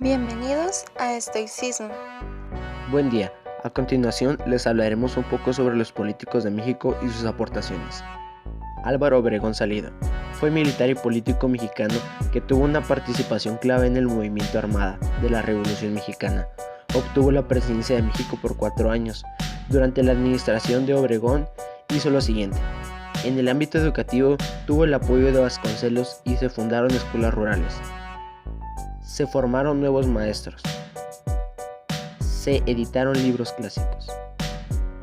Bienvenidos a Estoicismo. Buen día. A continuación les hablaremos un poco sobre los políticos de México y sus aportaciones. Álvaro Obregón Salido fue militar y político mexicano que tuvo una participación clave en el movimiento armada de la Revolución Mexicana. Obtuvo la presidencia de México por 4 años. Durante la administración de Obregón hizo lo siguiente. En el ámbito educativo tuvo el apoyo de Vasconcelos y se fundaron escuelas rurales. Se formaron nuevos maestros. Se editaron libros clásicos.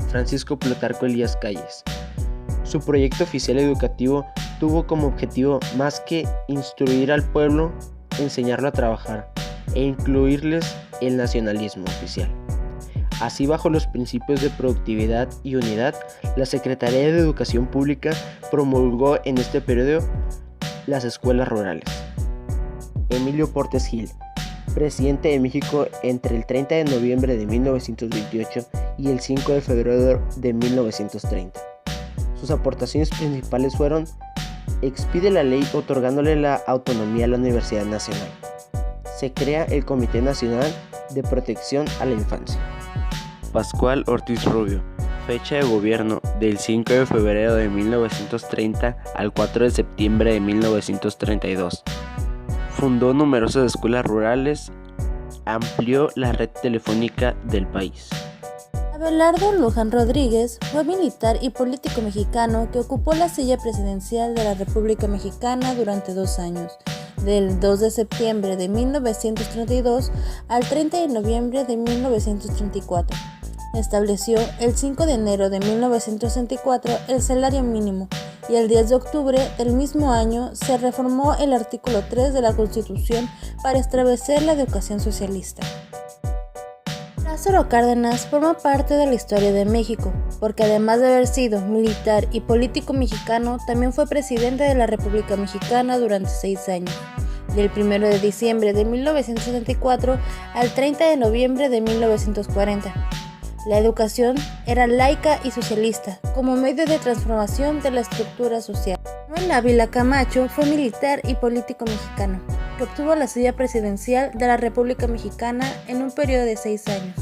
Francisco Plutarco Elías Calles. Su proyecto oficial educativo tuvo como objetivo más que instruir al pueblo, enseñarlo a trabajar e incluirles el nacionalismo oficial. Así, bajo los principios de productividad y unidad, la Secretaría de Educación Pública promulgó en este periodo las escuelas rurales. Emilio Portes Gil, presidente de México entre el 30 de noviembre de 1928 y el 5 de febrero de 1930. Sus aportaciones principales fueron: expide la ley otorgándole la autonomía a la Universidad Nacional. Se crea el Comité Nacional de Protección a la Infancia. Pascual Ortiz Rubio, fecha de gobierno del 5 de febrero de 1930 al 4 de septiembre de 1932. Fundó numerosas escuelas rurales, amplió la red telefónica del país. Abelardo Luján Rodríguez fue militar y político mexicano que ocupó la silla presidencial de la República Mexicana durante 2 años, del 2 de septiembre de 1932 al 30 de noviembre de 1934. Estableció el 5 de enero de 1964 el salario mínimo y el 10 de octubre del mismo año se reformó el artículo 3 de la Constitución para establecer la educación socialista. Lázaro Cárdenas forma parte de la historia de México, porque además de haber sido militar y político mexicano, también fue presidente de la República Mexicana durante 6 años, del 1 de diciembre de 1974 al 30 de noviembre de 1940. La educación era laica y socialista, como medio de transformación de la estructura social. Manuel Ávila Camacho fue militar y político mexicano, que obtuvo la silla presidencial de la República Mexicana en un periodo de 6 años,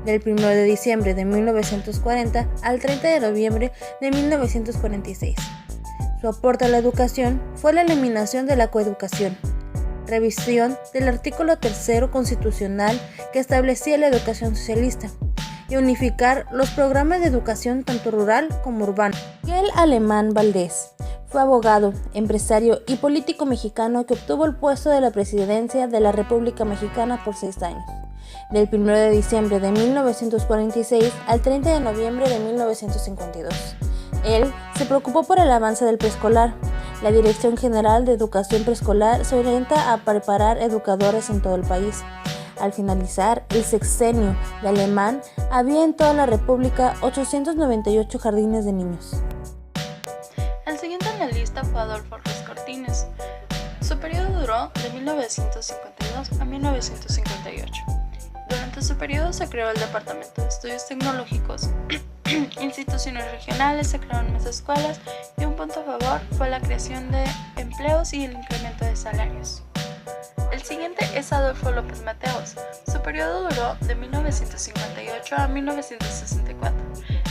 del 1 de diciembre de 1940 al 30 de noviembre de 1946. Su aporte a la educación fue la eliminación de la coeducación, revisión del artículo 3 constitucional que establecía la educación socialista, y unificar los programas de educación tanto rural como urbano. Miguel Alemán Valdés fue abogado, empresario y político mexicano que obtuvo el puesto de la presidencia de la República Mexicana por 6 años, del 1 de diciembre de 1946 al 30 de noviembre de 1952. Él se preocupó por el avance del preescolar. La Dirección General de Educación Preescolar se orienta a preparar educadores en todo el país. Al finalizar el sexenio de Alemán, había en toda la República 898 jardines de niños. El siguiente en la lista fue Adolfo Ruiz Cortines. Su periodo duró de 1952 a 1958. Durante su periodo se creó el Departamento de Estudios Tecnológicos, instituciones regionales, se crearon más escuelas y un punto a favor fue la creación de empleos y el incremento de salarios. El siguiente es Adolfo López Mateos. Su periodo duró de 1958 a 1964.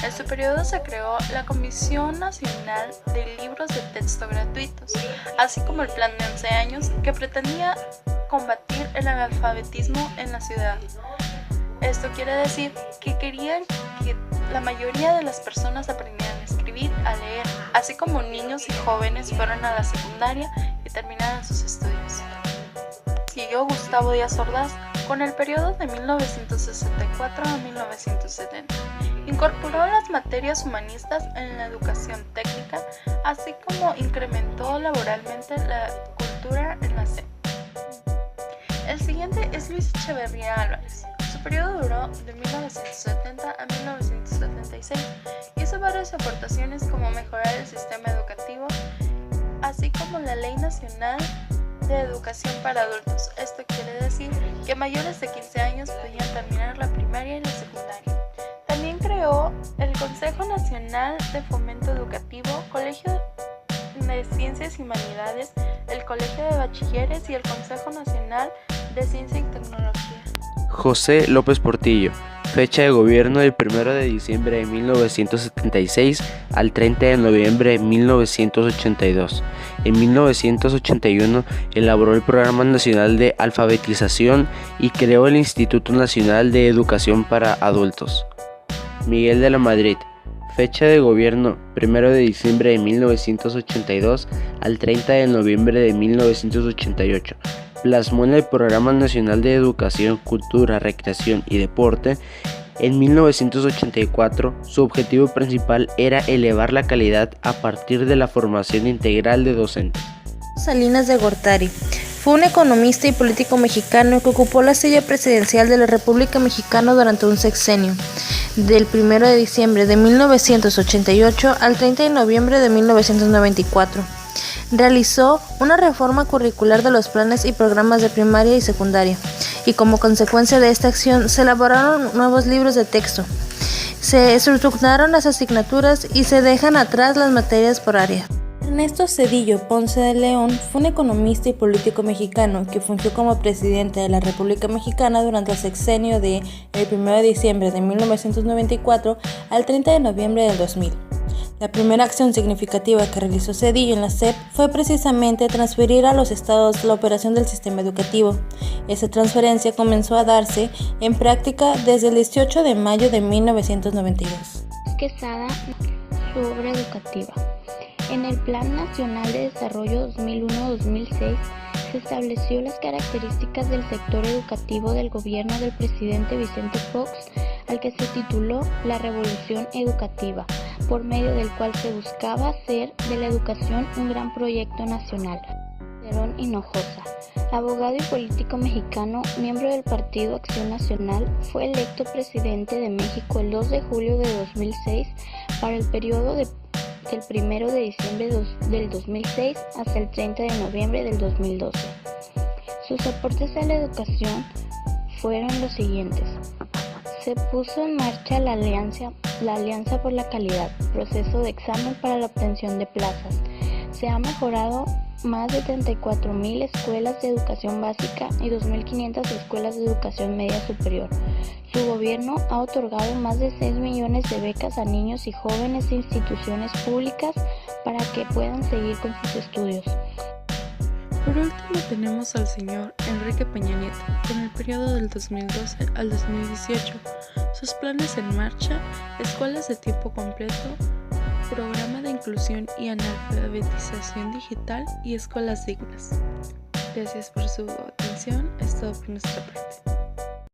En su periodo se creó la Comisión Nacional de Libros de Texto Gratuitos, así como el Plan de 11 años que pretendía combatir el analfabetismo en la ciudad. Esto quiere decir que querían que la mayoría de las personas aprendieran a escribir, a leer, así como niños y jóvenes fueron a la secundaria y terminaran sus estudios. Siguió Gustavo Díaz Ordaz con el periodo de 1964 a 1970. Incorporó las materias humanistas en la educación técnica, así como incrementó laboralmente la cultura en la SEP. El siguiente es Luis Echeverría Álvarez. Su periodo duró de 1970 a 1976. Hizo varias aportaciones como mejorar el sistema educativo, así como la Ley Nacional de Educación para Adultos. Esto quiere decir que mayores de 15 años podían terminar la primaria y la secundaria. También creó el Consejo Nacional de Fomento Educativo, Colegio de Ciencias y Humanidades, el Colegio de Bachilleres y el Consejo Nacional de Ciencia y Tecnología. José López Portillo, fecha de gobierno del 1 de diciembre de 1976 al 30 de noviembre de 1982. En 1981 elaboró el Programa Nacional de Alfabetización y creó el Instituto Nacional de Educación para Adultos. Miguel de la Madrid, fecha de gobierno 1 de diciembre de 1982 al 30 de noviembre de 1988. Plasmó en el Programa Nacional de Educación, Cultura, Recreación y Deporte. En 1984, su objetivo principal era elevar la calidad a partir de la formación integral de docentes. Salinas de Gortari fue un economista y político mexicano que ocupó la silla presidencial de la República Mexicana durante un sexenio, del 1 de diciembre de 1988 al 30 de noviembre de 1994. Realizó una reforma curricular de los planes y programas de primaria y secundaria, y como consecuencia de esta acción se elaboraron nuevos libros de texto, se estructuraron las asignaturas y se dejan atrás las materias por área. Ernesto Zedillo Ponce de León fue un economista y político mexicano que fungió como presidente de la República Mexicana durante el sexenio de el 1 de diciembre de 1994 al 30 de noviembre del 2000. La primera acción significativa que realizó Zedillo en la SEP fue precisamente transferir a los estados la operación del sistema educativo. Esa transferencia comenzó a darse en práctica desde el 18 de mayo de 1992. Quesada, su obra educativa. En el Plan Nacional de Desarrollo 2001-2006 se estableció las características del sector educativo del gobierno del presidente Vicente Fox, al que se tituló La Revolución Educativa, por medio del cual se buscaba hacer de la educación un gran proyecto nacional. Calderón Hinojosa, abogado y político mexicano, miembro del Partido Acción Nacional, fue electo presidente de México el 2 de julio de 2006 para el periodo del 1 de diciembre del 2006 hasta el 30 de noviembre del 2012. Sus aportes a la educación fueron los siguientes. Se puso en marcha la Alianza por la Calidad, proceso de examen para la obtención de plazas. Se ha mejorado más de 34,000 escuelas de educación básica y 2,500 escuelas de educación media superior. Su gobierno ha otorgado más de 6 millones de becas a niños y jóvenes de instituciones públicas para que puedan seguir con sus estudios. Por último tenemos al señor Enrique Peña Nieto, con el periodo del 2012 al 2018, sus planes en marcha, escuelas de tiempo completo, programa de inclusión y analfabetización digital y escuelas dignas. Gracias por su atención, es todo por nuestra parte.